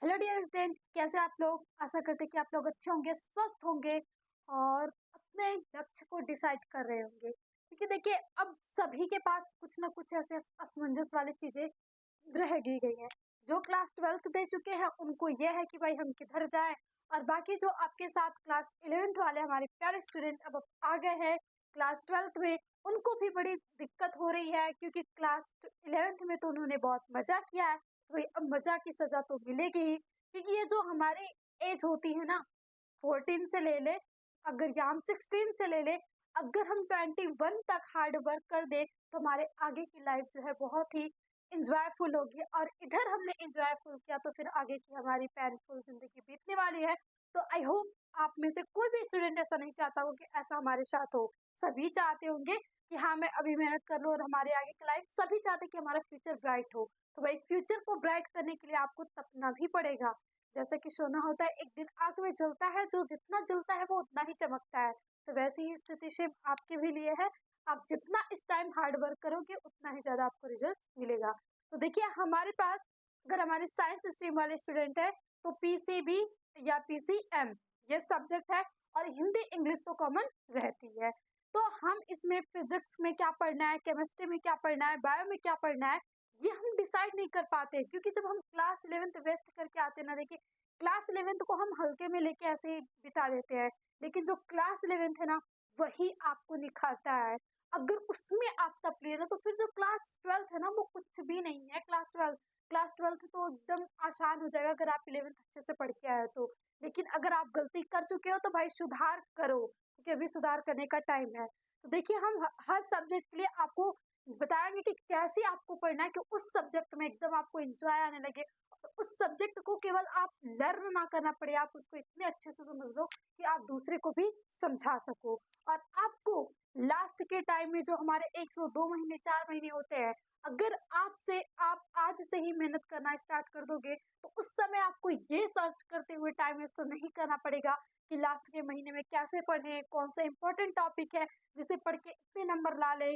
Hello dear student, कैसे आप लोग। आशा करते हैं कि आप लोग अच्छे होंगे, स्वस्थ होंगे और अपने लक्ष्य को डिसाइड कर रहे होंगे। क्योंकि देखिए, अब सभी के पास कुछ ना कुछ ऐसे असमंजस वाली चीजें रह गई हैं। जो क्लास 12th दे चुके हैं उनको ये है कि भाई हम किधर जाएं, और बाकी जो आपके साथ क्लास 11th वाले हमारे प्यारे स्टूडेंट अब आ गए हैं क्लास 12th में, उनको भी बड़ी दिक्कत हो रही है। क्योंकि क्लास 11th में तो उन्होंने बहुत मजा किया है, तो भाई अब मजा की सजा तो मिलेगी ही। क्योंकि ये जो हमारी एज होती है ना, 14 से ले ले, अगर या हम 16 से ले ले, अगर हम 21 तक हार्ड वर्क कर दे तो हमारे आगे की लाइफ जो है बहुत ही इंजॉयफुल होगी। और इधर हमने इंजॉयफुल किया तो फिर आगे की हमारी पेनफुल जिंदगी बीतने वाली है। तो आई होप आप में से कोई भी स्टूडेंट ऐसा नहीं चाहता हो कि ऐसा हमारे साथ हो। सभी चाहते होंगे कि हाँ, मैं अभी मेहनत कर लूँ और हमारे आगे की लाइफ, सभी चाहते हैं कि हमारा फ्यूचर ब्राइट हो। तो भाई फ्यूचर को ब्राइट करने के लिए आपको तपना भी पड़ेगा। जैसे कि सोना होता है एक दिन आग में जलता है, जो जितना जलता है वो उतना ही चमकता है। तो वैसी ही स्थिति से आपके भी लिए है। आप जितना इस टाइम हार्ड वर्क करोगे उतना ही ज्यादा आपको रिजल्ट मिलेगा। तो देखिए, हमारे पास अगर हमारे साइंस स्ट्रीम वाले स्टूडेंट है तो पीसीबी या पीसीएम ये सब्जेक्ट है, और हिंदी इंग्लिश तो कॉमन रहती है। तो हम इसमें फिजिक्स में क्या पढ़ना है, केमिस्ट्री में क्या पढ़ना है, बायो में क्या पढ़ना है, ये हम डिसाइड नहीं कर पाते। क्योंकि जब हम क्लास 11th वेस्ट करके आते हैं ना, देखिए क्लास 11th को हम हल्के में लेके ऐसे ही बिता देते हैं, लेकिन जो क्लास 11th है ना, वही आपको निखारता है। अगर उसमें आप तप लिए ना, तो फिर जो क्लास 12th है ना, वो कुछ भी नहीं है। क्लास 12th तो एकदम आसान हो जाएगा अगर आप 11th अच्छे से पढ़ के आए तो। लेकिन अगर आप गलती कर चुके हो तो भाई सुधार करो, क्योंकि अभी सुधार करने का टाइम है। तो देखिए, हम हर सब्जेक्ट के लिए आपको बताएंगे कि कैसे आपको पढ़ना है कि उस सब्जेक्ट में एकदम आपको एंजॉय आने लगे। उस सब्जेक्ट को केवल आप लर्न ना करना पड़े, आप उसको इतने अच्छे से समझ लो कि आप दूसरे को भी समझा सको। और आपको लास्ट के टाइम में जो हमारे 102 महीने 4 महीने होते हैं, अगर आप आज से ही मेहनत करना स्टार्ट कर दोगे तो उस समय आपको ये सर्च करते हुए टाइम वेस्ट तो नहीं करना पड़ेगा कि लास्ट के महीने में कैसे पढ़े, कौन सा इंपॉर्टेंट टॉपिक है जिसे पढ़ के इतने नंबर ला ले।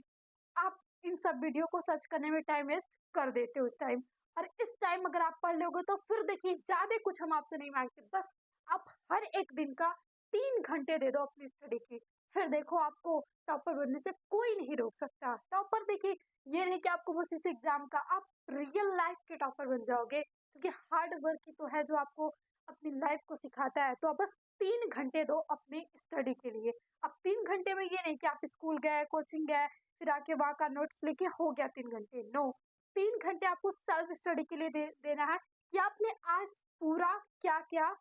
आप इन सब वीडियो को सर्च करने में टाइम वेस्ट कर देते हो उस टाइम। और इस टाइम अगर आप पढ़ लोगे तो फिर देखिए, ज्यादा कुछ हम आपसे नहीं मांगते, बस आप हर एक दिन का 3 घंटे दे दो अपनी स्टडी की। फिर देखो, आपको टॉपर बनने से कोई नहीं रोक सकता। टॉपर देखिए, ये नहीं कि आपको बस इस एग्जाम का, आप रियल लाइफ के टॉपर बन जाओगे। क्योंकि हार्ड वर्क ही तो है जो आपको अपनी लाइफ को सिखाता है। तो आप बस 3 घंटे दो अपनी स्टडी के लिए। अब 3 घंटे में ये नहीं कि आप स्कूल गए, कोचिंग गए, फिर आके वहां का नोट्स लेके हो गया 3 घंटे। नो, 3 घंटे आपको सेल्फ स्टडी के लिए देना है कि आपने आज पूरा क्या क्या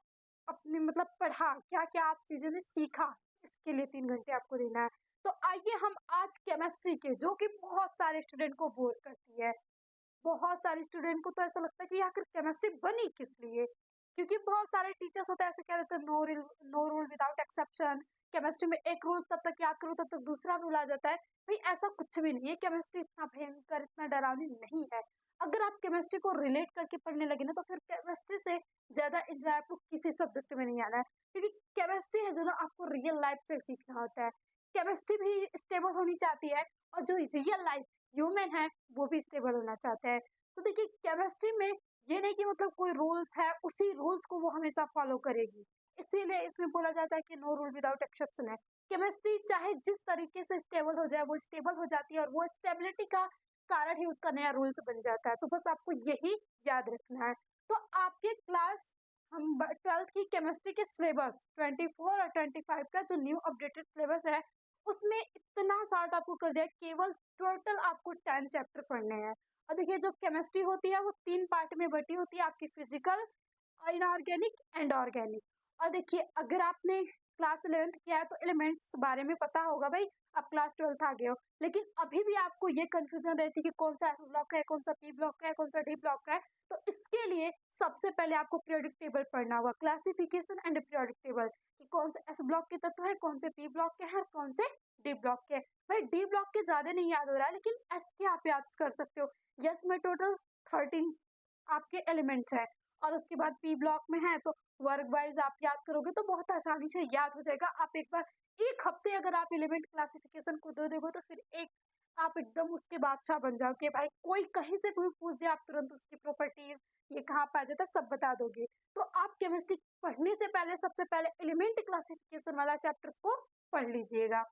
अपने मतलब पढ़ा, क्या क्या आप चीजें ने सीखा, इसके लिए 3 घंटे आपको देना है। तो आइए हम आज केमिस्ट्री के, जो कि बहुत सारे स्टूडेंट को बोर करती है, बहुत सारे स्टूडेंट को तो ऐसा लगता है कि आखिर केमिस्ट्री बनी किस लिए। क्योंकि बहुत सारे टीचर्स होते हैं ऐसे कह देते हैं, no rule without exception. Chemistry में एक रूल तब तक याद करो तब तक दूसरा रूल आ जाता है। भाई ऐसा कुछ भी नहीं है, केमिस्ट्री इतना भयंकर, इतना डरावनी नहीं है। अगर आप केमिस्ट्री को रिलेट करके पढ़ने लगे ना, तो फिर केमिस्ट्री से ज्यादा एंजॉय आपको किसी सब्जेक्ट में नहीं आना है। क्योंकि केमिस्ट्री है जो ना, आपको रियल लाइफ से सीखना होता है। केमिस्ट्री भी स्टेबल होनी चाहती है, और जो रियल लाइफ ह्यूमन है वो भी स्टेबल होना चाहता है। तो देखिए, केमिस्ट्री में ये नहीं कि मतलब कोई रूल्स है उसी रूल्स को वो हमेशा फॉलो करेगी। इसीलिए इसमें बोला जाता है कि नो रूल विदाउट एक्सेप्शन है। केमिस्ट्री चाहे जिस तरीके से स्टेबल हो जाए वो स्टेबल हो जाती है, और वो स्टेबिलिटी का कारण ही उसका नया रूल्स बन जाता है। तो बस आपको यही याद रखना है। तो आपके क्लास हम 12th की केमिस्ट्री के सिलेबस 24 और 25 का जो न्यू अपडेटेड सिलेबस है, उसमें इतना शार्ट आपको कर दिया, केवल टोटल आपको 10 चैप्टर पढ़ने हैं। और देखिए, जो केमिस्ट्री होती है वो 3 पार्ट में बटी होती है, आपकी फिजिकल, इनऑर्गेनिक एंड ऑर्गेनिक। और देखिए, अगर आपने क्लास 11th किया है तो एलिमेंट्स बारे में पता होगा भाई, आप क्लास 12th आ गए हो। लेकिन अभी भी आपको ये कंफ्यूजन रहती है कि कौन सा एस ब्लॉक है, कौन सा पी ब्लॉक है, कौन सा डी ब्लॉक है। तो इसके लिए सबसे पहले आपको पीरियोडिक टेबल पढ़ना होगा, क्लासिफिकेशन एंड पीरियोडिक टेबल, कि कौन से एस ब्लॉक के तत्व है, कौन से पी ब्लॉक के हैं, कौन से डी ब्लॉक के। भाई डी ब्लॉक के ज्यादा नहीं याद हो रहा है, लेकिन एस के आप याद कर सकते हो। यस में टोटल 13 आपके एलिमेंट्स है, और उसके बाद पी ब्लॉक में है, तो वर्क वाइज आप याद करोगे तो बहुत आसानी से याद हो जाएगा। आप एक बार 1 हफ्ते अगर आप एलिमेंट क्लासिफिकेशन को दे दोगे तो फिर एक आप एकदम उसके बादशाह बन जाओगे भाई, कोई कहीं से कोई पूछ दे आप तुरंत उसकी प्रॉपर्टीज ये कहाँ पाया जाता है सब बता दोगे। तो आप केमिस्ट्री पढ़ने से पहले सबसे पहले एलिमेंट क्लासिफिकेशन वाला चैप्टर्स को पढ़ लीजिएगा।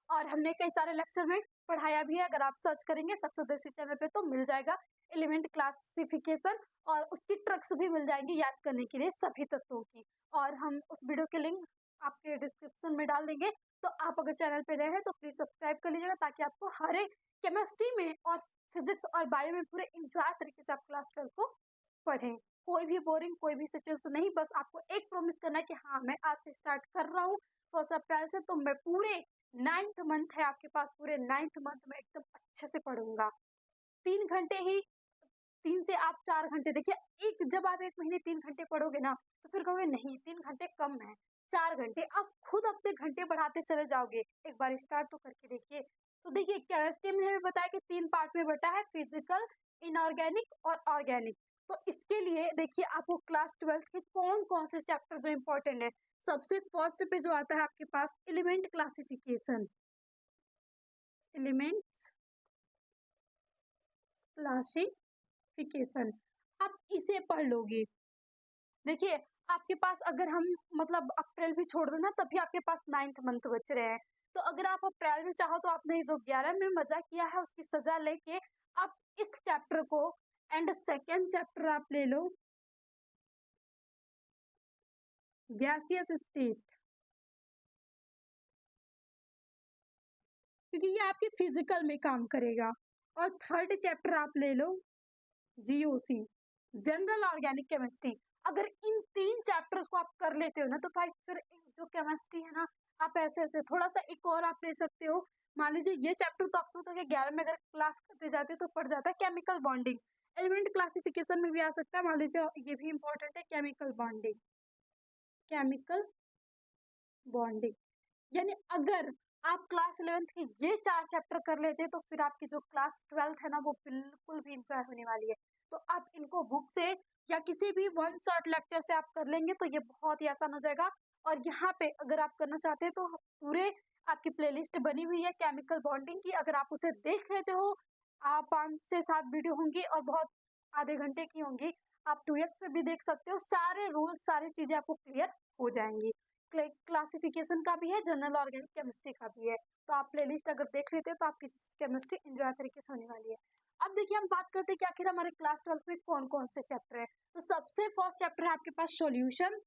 और हमने कई सारे लेक्चर में पढ़ाया भी है, अगर आप सर्च करेंगे सप्तदर्शी चैनल पे तो मिल जाएगा एलिमेंट क्लासिफिकेशन, और उसकी ट्रिक्स भी मिल जाएंगी याद करने के लिए सभी तत्वों की। और हम उस वीडियो के लिंक आपके डिस्क्रिप्शन में डाल देंगे, तो आप अगर चैनल पे रहे हैं तो प्लीज सब्सक्राइब कर लीजिएगा, ताकि आपको हर एक केमिस्ट्री में और फिजिक्स और बायो में पूरे इंजॉय तरीके से आप क्लास 12 को पढ़ें। कोई भी बोरिंग कोई भी सिचुएशन नहीं, बस आपको एक प्रॉमिस करना है कि हाँ मैं आज से स्टार्ट कर रहा हूँ 1 अप्रैल से, तो मैं पूरे 9th मंथ है आपके पास, पूरे 9th मंथ में एकदम अच्छे से पढ़ूंगा। 3 घंटे ही, 3 से आप 4 घंटे देखिए, एक जब आप 1 महीने 3 घंटे पढ़ोगे ना तो फिर कहोगे नहीं 3 घंटे कम है, 4 घंटे, आप खुद अपने घंटे बढ़ाते चले जाओगे। एक बार स्टार्ट तो करके देखिए। तो देखिए केमिस्ट्री में हमें बताया कि 3 पार्ट में बटा है, फिजिकल, इनऑर्गेनिक और ऑर्गेनिक। तो इसके लिए देखिए आपको क्लास 12 के कौन कौन से चैप्टर जो इंपॉर्टेंट है, सबसे फर्स्ट पे जो आता है आपके पास एलिमेंट क्लासिफिकेशन, एलिमेंट्स क्लासिफिकेशन, आप इसे पढ़ लोगे। देखिए आपके पास अगर हम मतलब अप्रैल भी छोड़ दो ना तभी आपके पास 9th मंथ बच रहे हैं, तो अगर आप अप्रैल में चाहो तो आपने जो 11 में मजा किया है उसकी सजा लेके आप इस चैप्टर को एंड सेकेंड चैप्टर आप ले लो, गैसियस स्टेट, क्योंकि ये आपके फिजिकल में काम करेगा। और थर्ड चैप्टर आप ले लो जीओसी, जनरल ऑर्गेनिक केमिस्ट्री। अगर इन 3 चैप्टर्स को आप कर लेते हो ना तो भाई फिर जो केमिस्ट्री है ना, आप ऐसे ऐसे थोड़ा सा एक और आप ले सकते हो। मान लीजिए ये चैप्टर तो अक्सर करके 11 में अगर क्लास करते जाते तो पढ़ जाता है केमिकल बॉन्डिंग, एलिमेंट क्लासिफिकेशन में भी आ सकता है, मान लीजिए ये भी इंपॉर्टेंट है केमिकल बॉन्डिंग, केमिकल बॉन्डिंग। यानी अगर आप क्लास 11th के ये 4 चैप्टर कर लेते हैं तो फिर आपकी जो क्लास 12th है ना वो बिल्कुल भी इंजॉय होने वाली है। तो आप इनको बुक से या किसी भी वन शॉट लेक्चर से आप कर लेंगे तो ये बहुत ही आसान हो जाएगा। और यहाँ पे अगर आप करना चाहते हैं तो पूरे आपकी प्लेलिस्ट बनी हुई है केमिकल बॉन्डिंग की, अगर आप उसे देख लेते हो, आप 5 से 7 वीडियो होंगी और बहुत आधे घंटे की होंगी, आप 2x पे भी देख सकते हो, सारे रूल्स सारी चीजें आपको क्लियर हो जाएंगी। क्लासिफिकेशन का भी है, जनरल ऑर्गेनिक केमिस्ट्री का भी है, तो आप प्लेलिस्ट अगर देख लेते हो तो आपकी केमिस्ट्री एंजॉय तरीके से होने वाली है। अब देखिए हम बात करते हैं कि आखिर हमारे क्लास 12 में कौन कौन से चैप्टर है। तो सबसे फर्स्ट चैप्टर है आपके पास सॉल्यूशन,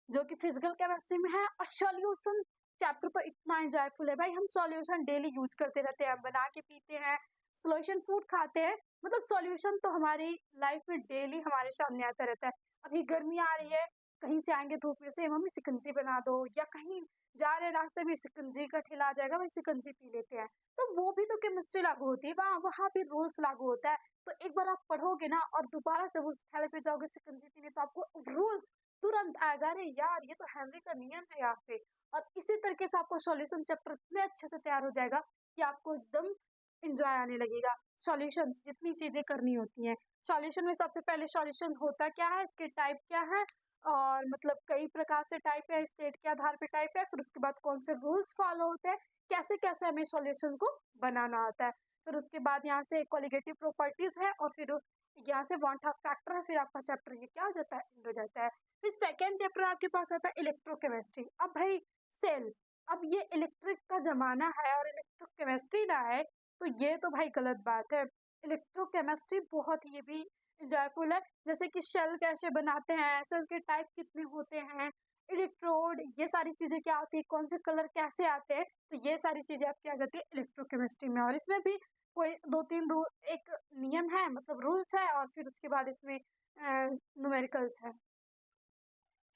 जो कि फिजिकल केमिस्ट्री में है। और सॉल्यूशन चैप्टर तो इतना एंजॉयफुल है भाई, हम सॉल्यूशन डेली यूज करते रहते हैं, बना के पीते हैं, सॉल्यूशन फूड खाते हैं, मतलब सॉल्यूशन तो हमारी लाइफ में डेली हमारे सामने आता रहता है। अभी गर्मी आ रही है, कहीं से आएंगे धूप में से मम्मी सिकंजी बना दो, या कहीं जा रहे रास्ते में सिकंजी का ठेला आ जाएगा भाई सिकंजी पी लेते हैं, तो वो भी तो केमिस्ट्री लागू होती है, वहाँ वहाँ भी रूल्स लागू होता है। तो एक बार आप पढ़ोगे ना और दोबारा जब उस ठेले पे जाओगे सिकंजी पीने तो आपको रूल्स तुरंत आएगा, अरे यार ये तो हेनरी का नियम है यहाँ पे। और इसी तरीके से आपको सॉल्यूशन चैप्टर इतने अच्छे से तैयार हो जाएगा कि आपको एकदम इंजॉय आने लगेगा। सॉल्यूशन जितनी चीजें करनी होती हैं, सॉल्यूशन में सबसे पहले सॉल्यूशन होता क्या है, इसके टाइप क्या है, और मतलब कई प्रकार से टाइप है, स्टेट के आधार पे टाइप है, फिर उसके बाद कौन से रूल्स फॉलो होते हैं, कैसे कैसे हमें सॉल्यूशन को बनाना आता है। फिर उसके बाद यहाँ से कोलिगेटिव प्रॉपर्टीज है, और फिर यहाँ से वन हाफ फैक्टर है, फिर आपका चैप्टर ये क्या हो जाता है, एंड हो जाता है। फिर सेकेंड चैप्टर आपके पास आता है इलेक्ट्रोकेमिस्ट्री। अब भाई सेल, अब ये इलेक्ट्रिक का जमाना है और इलेक्ट्रोकेमिस्ट्री ना है तो ये तो भाई गलत बात है। इलेक्ट्रोकेमिस्ट्री बहुत ये भी इंजॉयफुल है, जैसे कि शेल कैसे बनाते हैं, सेल के टाइप कितने होते हैं, इलेक्ट्रोड, ये सारी चीजें क्या होती है, कौन से कलर कैसे आते हैं, तो ये सारी चीजें आपकी आ जाती है इलेक्ट्रोकेमिस्ट्री में। और इसमें भी कोई 2-3 रूल, एक नियम है मतलब रूल्स है, और फिर उसके बाद इसमें न्यूमेरिकल्स है।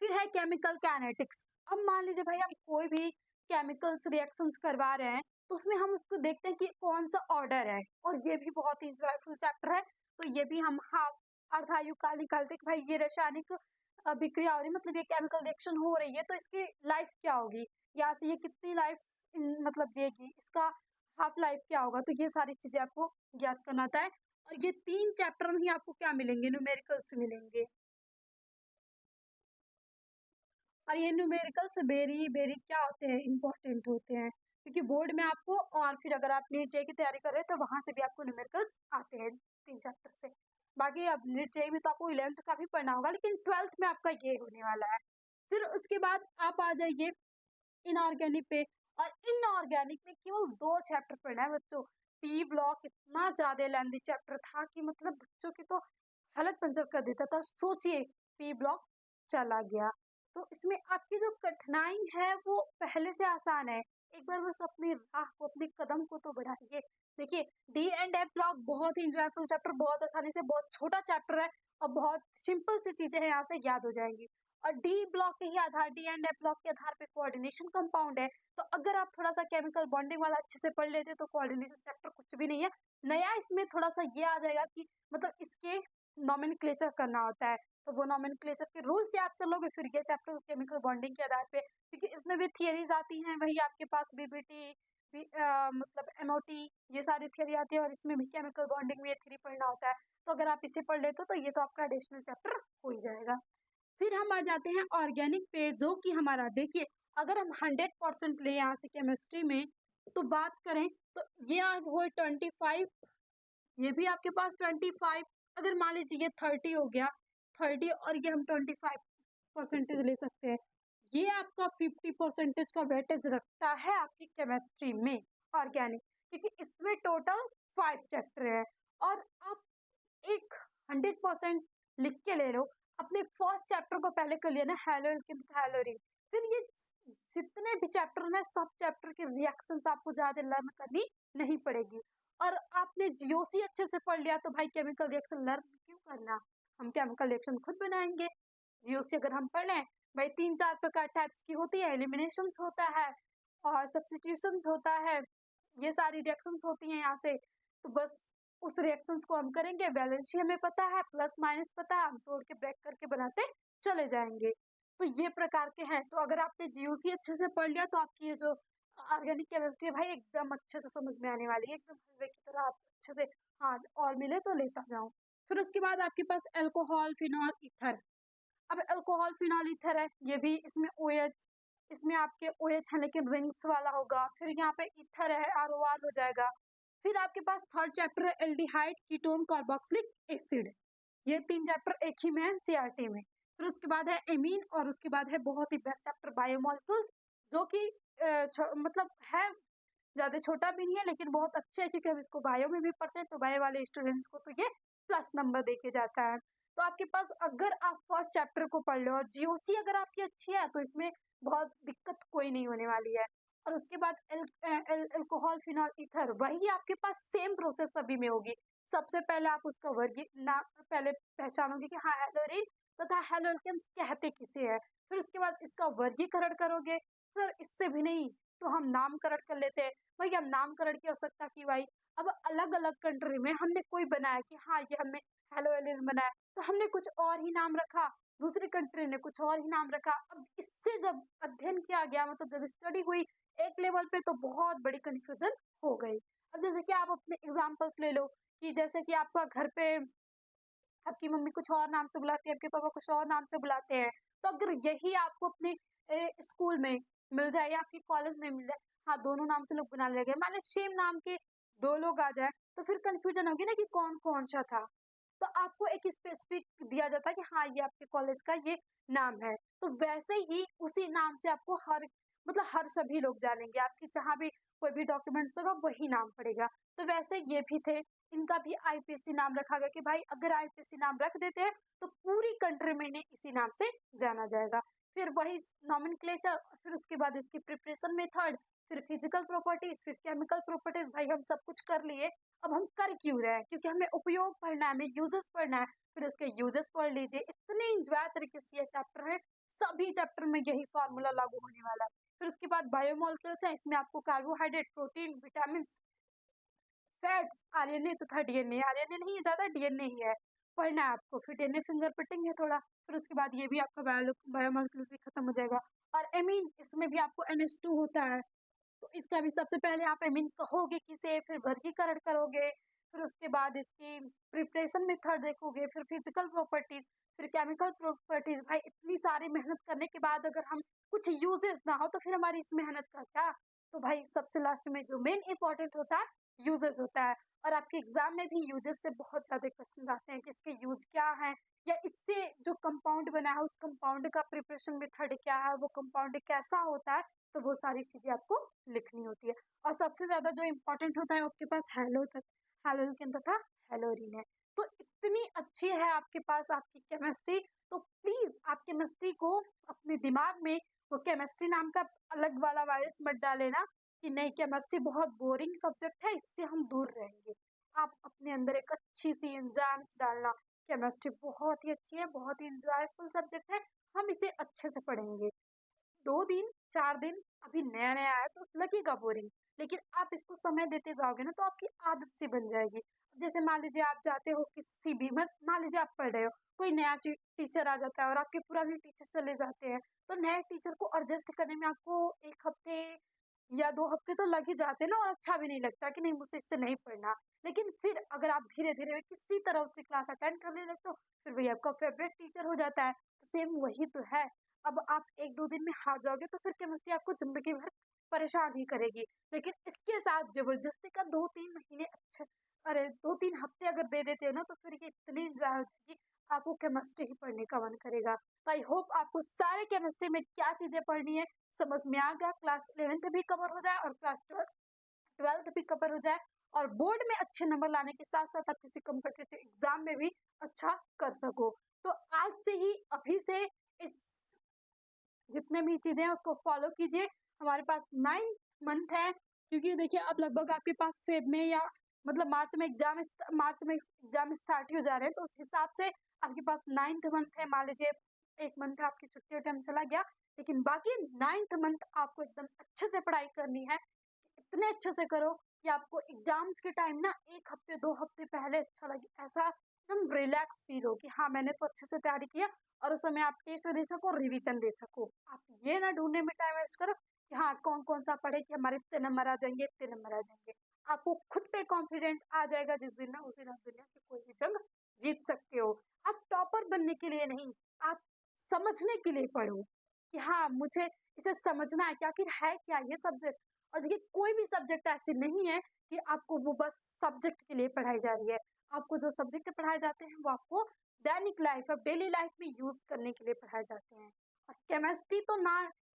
फिर है केमिकल कैनेटिक्स। अब मान लीजिए भाई हम कोई भी केमिकल्स रिएक्शंस करवा रहे हैं तो उसमें हम उसको देखते हैं कि कौन सा ऑर्डर है, और ये भी बहुत ही इंजॉयफुल चैप्टर है। तो ये भी हम हाफ अर्धायु काल निकालते हैं कि भाई ये रासायनिक अभिक्रिया हो रही, मतलब ये केमिकल रिएक्शन हो रही है तो इसकी लाइफ क्या होगी, यहाँ से ये कितनी लाइफ मतलब जिएगी, इसका हाफ लाइफ क्या होगा, तो ये सारी चीजें आपको ज्ञात करना होता है। और ये 3 चैप्टर ही आपको क्या मिलेंगे, न्यूमेरिकल्स मिलेंगे। और ये न्यूमेरिकल्स वेरी वेरी क्या होते हैं, इंपॉर्टेंट होते हैं, क्योंकि बोर्ड में आपको और फिर अगर आप नीट जेईई की तैयारी कर रहे हैं तो वहाँ से भी आपको न्यूमेरिकल्स आते हैं 3 चैप्टर से। बाकी अब नीट जेईई में तो आपको 11th का भी पढ़ना होगा, लेकिन 12th में आपका ये होने वाला है। फिर उसके बाद आप आ जाइए इनऑर्गेनिक पे, और इनऑर्गेनिक में केवल 2 चैप्टर पढ़ना है बच्चों। पी ब्लॉक इतना ज़्यादा लेंथी चैप्टर था कि मतलब बच्चों की तो हालत पंचर कर देता था। सोचिए पी ब्लॉक चला गया, तो इसमें आपकी जो कठिनाई है वो पहले से आसान है। एक बार बस अपनी राह को, अपने कदम को तो बढ़ाइए। देखिए डी एंड एफ ब्लॉक बहुत ही इंजॉयफुल चैप्टर, बहुत आसानी से, बहुत छोटा चैप्टर है और बहुत सिंपल सी चीजें हैं, यहाँ से याद हो जाएंगी। और डी ब्लॉक के ही आधार, डी एंड एफ ब्लॉक के आधार पे कोऑर्डिनेशन कंपाउंड है। तो अगर आप थोड़ा सा केमिकल बॉन्डिंग वाला अच्छे से पढ़ लेते तो कोऑर्डिनेशन चैप्टर कुछ भी नहीं है। नया इसमें थोड़ा सा ये आ जाएगा कि मतलब इसके नॉमेनक्लेचर करना होता है, तो वो नॉमेनक्लेचर के रूल्स याद कर लोगे, फिर ये चैप्टर केमिकल बॉन्डिंग के आधार पे, क्योंकि इसमें भी थियरीज आती हैं, वही आपके पास बीबीटी मतलब एमओटी, ये सारी थियरी आती है, और इसमें भी केमिकल बॉन्डिंग में ये थ्री पढ़ना होता है। तो अगर आप इसे पढ़ लेते हो तो ये तो आपका एडिशनल चैप्टर हो ही जाएगा। फिर हम आ जाते हैं ऑर्गेनिक पे, जो कि हमारा, देखिए अगर हम 100% ले यहाँ से केमिस्ट्री में तो बात करें तो ये हुए 25, ये भी आपके पास 25, अगर मान लीजिए ये 30 हो गया, 30 और ये हम 25% ले सकते हैं। ये आपका 50% का वेटेज रखता है आपकी केमिस्ट्री में ऑर्गेनिक, क्योंकि इसमें टोटल 5 चैप्टर है। और आप एक 100% लिख के ले लो। अपने फर्स्ट चैप्टर को पहले कर लिया ना, हेलोरिन, फिर ये जितने भी चैप्टर हैं सब चैप्टर के रिएक्शंस आपको ज्यादा लर्न करनी नहीं पड़ेगी। और आपने जीओसी अच्छे से पढ़ लिया तो भाई केमिकल रिएक्शन लर्न क्यों करना, हम केमिकल रिएक्शन खुद बनाएंगे। जीओसी अगर हम पढ़ लें, भाई 3-4 प्रकार टाइप्स की होती है, एलिमिनेशन होता है और सब्स्टिट्यूशन होता है, ये सारी रिएक्शंस होती हैं यहाँ से। तो बस उस रिएक्शंस को हम करेंगे, वैलेंसी हमें पता है, प्लस माइनस पता है, हम तोड़ के ब्रेक करके बनाते चले जाएंगे। तो ये प्रकार के हैं। तो अगर आपने जीओसी अच्छे से पढ़ लिया तो आपकी ये जो ऑर्गेनिक केमिस्ट्री है भाई एकदम अच्छे से समझ में आने वाली है, एकदम हलवे की तरह आप अच्छे से, हाँ और मिले तो लेता जाओ। फिर उसके बाद आपके पास अल्कोहल, फिनॉल, ईथर। अब अल्कोहल, फिनॉल, ईथर है, ये भी इसमें OH, इसमें आपके OH है लेकिन रिंग्स वाला होगा। फिर यहाँ पे ईथर है, ROR हो जाएगा। फिर आपके पास थर्ड चैप्टर है एल्डिहाइड, कीटोन, कार्बोक्सिलिक एसिड। ये 3 चैप्टर एक ही में है सीआरटी में। फिर उसके बाद है एमीन, और उसके बाद है बहुत ही बेस्ट चैप्टर बायोमोलिक्यूल्स, जो कि मतलब है ज्यादा छोटा भी नहीं है लेकिन बहुत अच्छे है, क्योंकि हम इसको बायो में भी पढ़ते हैं, तो बायो वाले स्टूडेंट्स को तो ये प्लस नंबर देके जाता है। तो आपके पास अगर आप फर्स्ट चैप्टर को पढ़ लो और जीओसी अगर आपकी अच्छी है तो इसमें बहुत दिक्कत कोई नहीं होने वाली है। और उसके बाद अल्कोहल, फिनॉल, ईथर, वही आपके पास सेम प्रोसेस सभी में होगी। सबसे पहले आप उसका पहले पहचानोगे कि हाँ हेलोरिन तथा हेलोल्केन्स कहते किसे है। फिर उसके बाद इसका वर्गीकरण करोगे। फिर इससे भी नहीं तो हम नामकरण कर लेते हैं। भाई हम नामकरण की आवश्यकता की भाई, अब अलग अलग कंट्री में हमने कोई बनाया कि हाँ ये हमने हेलोलिन बनाया, तो हमने कुछ और ही नाम रखा, दूसरी कंट्री ने कुछ और ही नाम रखा। अब इससे जब अध्ययन किया गया, मतलब जब स्टडी हुई एक लेवल पे, तो बहुत बड़ी कंफ्यूजन हो गई। अब जैसे कि आप अपने एग्जांपल्स ले लो, कि जैसे कि आपका घर पे आपकी मम्मी कुछ और नाम से बुलाती है, आपके पापा कुछ और नाम से बुलाते हैं, तो अगर यही आपको अपने स्कूल में मिल जाए या आपके कॉलेज में मिल जाए, हाँ दोनों नाम से लोग बुलाने लगे, मान लीजिए सेम नाम के 2 लोग आ जाए, तो फिर कंफ्यूजन होगी ना कि कौन कौन सा था। तो आपको एक स्पेसिफिक दिया जाता है कि हाँ ये आपके कॉलेज का ये नाम है। तो वैसे ही उसी नाम से आपको हर सभी लोग जानेंगे, आपकी जहाँ भी कोई भी डॉक्यूमेंट्स होगा वही नाम पड़ेगा। तो वैसे ये भी थे, इनका भी आईपीएससी नाम रखा गया कि भाई अगर आईपीएससी नाम रख देते हैं तो पूरी कंट्री में इन्हें इसी नाम से जाना जाएगा। फिर वही नॉमेनक्लेचर, फिर उसके बाद इसकी प्रिपरेशन मेथड, फिर फिजिकल प्रॉपर्टीज, फिर केमिकल प्रॉपर्टीज। भाई हम सब कुछ कर लिए, अब हम कर क्यों रहे हैं, क्योंकि हमें उपयोग पढ़ना है, हमें यूजेस पढ़ना है। फिर इसके यूजेस पढ़ लीजिए, इतने इंजॉय तरीके से ये चैप्टर है, सभी चैप्टर में यही फार्मूला लागू होने वाला है। फिर उसके बाद बायोमोलिक्यूल्स है, इसमें आपको carbohydrate, protein, vitamin, fats, RNA तथा डीएनए, आरएनए नहीं है ज्यादा, डीएनए ही है, पढ़ना है आपको। फिर डीएनए फिंगरप्रिंटिंग है थोड़ा। फिर उसके बाद ये भी आपका बायोमोलिक्यूल भी खत्म हो जाएगा। और एमीन, इसमें भी आपको NH2 होता है, तो इसका भी सबसे पहले आप एमीन कहोगे किसे, फिर वर्गीकरण करोगे, फिर उसके बाद इसकी प्रिपरेशन मेथड देखोगे, फिर फिजिकल प्रॉपर्टीज, फिर केमिकल प्रॉपर्टीज। भाई इतनी सारी मेहनत करने के बाद अगर हम कुछ यूजेस ना हो तो फिर हमारी इस मेहनत का क्या। तो भाई सबसे लास्ट में जो मेन इंपॉर्टेंट होता है यूजेस होता है। और आपके एग्जाम में भी यूजेस से बहुत ज़्यादा क्वेश्चन आते हैं कि इसके यूज क्या है, या इससे जो कंपाउंड बना है उस कंपाउंड का प्रिपरेशन मेथड क्या है, वो कंपाउंड कैसा होता है, तो वो सारी चीज़ें आपको लिखनी होती है। और सबसे ज़्यादा जो इम्पोर्टेंट होता है आपके पास हैलोजन तथा हैलोरीन है। तो इतनी अच्छी है आपके पास आपकी केमिस्ट्री, तो प्लीज़ आप केमिस्ट्री को अपने दिमाग में वो केमिस्ट्री नाम का अलग वाला वायरस मत डाले ना कि नहीं केमिस्ट्री बहुत बोरिंग सब्जेक्ट है, इससे हम दूर रहेंगे। आप अपने अंदर एक अच्छी सी एंजाइम्स डालना, केमिस्ट्री बहुत ही अच्छी है, बहुत ही इंजॉयफुल सब्जेक्ट है, हम इसे अच्छे से पढ़ेंगे। 2 दिन, 4 दिन अभी नया-नया है तो लगेगा बोरिंग, लेकिन आप इसको समय देते जाओगे ना तो आपकी आदत सी बन जाएगी। जैसे मान लीजिए आप जाते हो किसी भी मत मान लीजिए आप पढ़ रहे हो, कोई नया टीचर आ जाता है और आपके पुराने टीचर चले जाते हैं, तो नए टीचर को एडजस्ट करने में आपको 1 हफ्ते या 2 हफ्ते तो लग ही जाते हैं ना, और अच्छा भी नहीं लगता कि नहीं मुझसे इससे नहीं पढ़ना। लेकिन फिर अगर आप धीरे-धीरे किसी तरह उसकी क्लास अटेंड करने लगते हो, फिर वही आपका फेवरेट टीचर हो जाता है। तो सेम वही तो है। अब आप 1-2 दिन में हार जाओगे तो फिर केमिस्ट्री आपको ज़िंदगी भर परेशान ही करेगी। लेकिन इसके साथ ज़बरदस्ती का 2-3 महीने अच्छे, अरे 2-3 हफ्ते अगर दे देते हो ना तो फिर ये इतनी एन्जॉय हो जाएगी, आपको केमिस्ट्री ही पढ़ने का मन करेगा। तो आई होप आपको सारे केमिस्ट्री में क्या चीज़ें पढ़नी है समझ में आ गया। क्लास 11th भी कवर हो जाए और क्लास 12th भी कवर हो जाए, और बोर्ड में अच्छे नंबर लाने के साथ-साथ आप किसी कॉम्पिटिटिव एग्ज़ाम में भी अच्छा कर सको। तो आज से ही अभी से इस जितने भी चीज़ें हैं उसको फॉलो कीजिए। हमारे पास 9 मंथ है, क्योंकि देखिए अब लगभग आपके पास फ़ेब में या मतलब मार्च में एग्ज़ाम स्टार्ट ही हो जा रहे हैं, तो उस हिसाब से आपके पास 9th मंथ है। मान लीजिए 1 मंथ आपकी छुट्टी का टाइम चला गया, लेकिन बाकी 9th मंथ आपको एकदम अच्छे से पढ़ाई करनी है। इतने अच्छे से करो कि आपको एग्ज़ाम्स के टाइम ना 1 हफ्ते 2 हफ्ते पहले अच्छा लगे, ऐसा एकदम रिलैक्स फ़ील हो कि हाँ, मैंने तो अच्छे से तैयारी किया, और उस समय आप टेस्ट दे सको, रिवीजन दे सको। आप ये ना ढूँढने में टाइम वेस्ट करो कि हाँ, कौन-कौन सा पढ़े कि हमारे इतने नंबर आ जाएँगे, इतने नंबर आ जाएँगे। आपको खुद पे कॉन्फिडेंट आ जाएगा जिस दिन ना, उस दिन आप दुनिया की कोई भी जंग जीत सकते हो। आप टॉपर बनने के लिए नहीं, आप समझने के लिए पढ़ो कि हाँ, मुझे इसे समझना है कि आखिर है क्या ये सब्जेक्ट। और देखिए कोई भी सब्जेक्ट ऐसे नहीं है कि आपको वो बस सब्जेक्ट के लिए पढ़ाई जा रही है। आपको जो सब्जेक्ट पढ़ाए जाते हैं वो आपको दैनिक लाइफ और डेली लाइफ में यूज़ करने के लिए पढ़ाए जाते हैं। और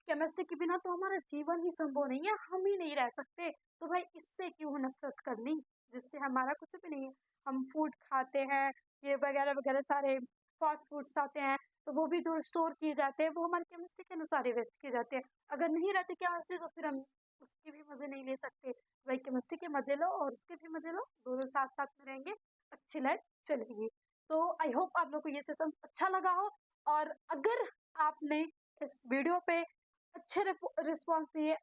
केमिस्ट्री के बिना तो हमारा जीवन ही संभव नहीं है, हम ही नहीं रह सकते। तो भाई इससे क्यों नफ़रत करनी, जिससे हमारा कुछ भी नहीं है। हम फूड खाते हैं, ये वगैरह-वगैरह सारे फ़ास्ट फूड्स आते हैं, तो वो भी जो स्टोर किए जाते हैं, वो हमारी केमिस्ट्री के अनुसार ही वेस्ट किए जाते हैं। अगर नहीं रहती केमिस्ट्री तो फिर हम उसके भी मज़े नहीं ले सकते। वही केमिस्ट्री के मज़े लो और उसके भी मज़े लो, दोनों साथ-साथ में रहेंगे, अच्छी लाइफ़ चलेगी। तो आई होप आप लोग को ये सेशन अच्छा लगा हो, और अगर आपने इस वीडियो पे अच्छे रिस्पॉन्स दिए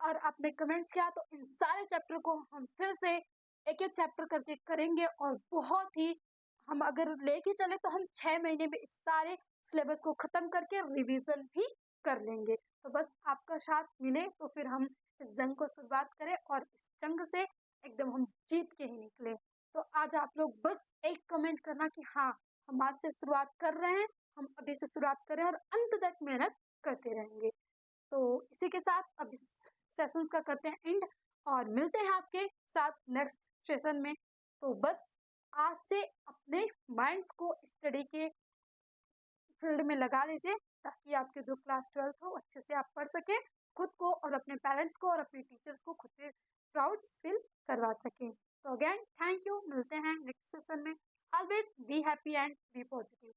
और आपने कमेंट्स किया, तो इन सारे चैप्टर को हम फिर से एक-एक चैप्टर करके करेंगे, और बहुत ही हम अगर लेके चले तो हम 6 महीने में इस सारे सिलेबस को ख़त्म करके रिवीजन भी कर लेंगे। तो बस आपका साथ मिले तो फिर हम इस जंग को शुरुआत करें और इस जंग से एकदम हम जीत के ही निकलें। तो आज आप लोग बस एक कमेंट करना कि हाँ, हम आज से शुरुआत कर रहे हैं, हम अभी से शुरुआत करें और अंत तक मेहनत करते रहेंगे। तो इसी के साथ अब इस सेशंस का करते हैं एंड, और मिलते हैं आपके साथ नेक्स्ट सेशन में। तो बस आज से अपने माइंड्स को स्टडी के फील्ड में लगा लीजिए, ताकि आपके जो क्लास 12th हो अच्छे से आप पढ़ सकें, खुद को और अपने पेरेंट्स को और अपने टीचर्स को खुद पे प्राउड फील करवा सकें। तो अगेन थैंक यू, मिलते हैं नेक्स्ट सेशन में। Always be happy and be positive.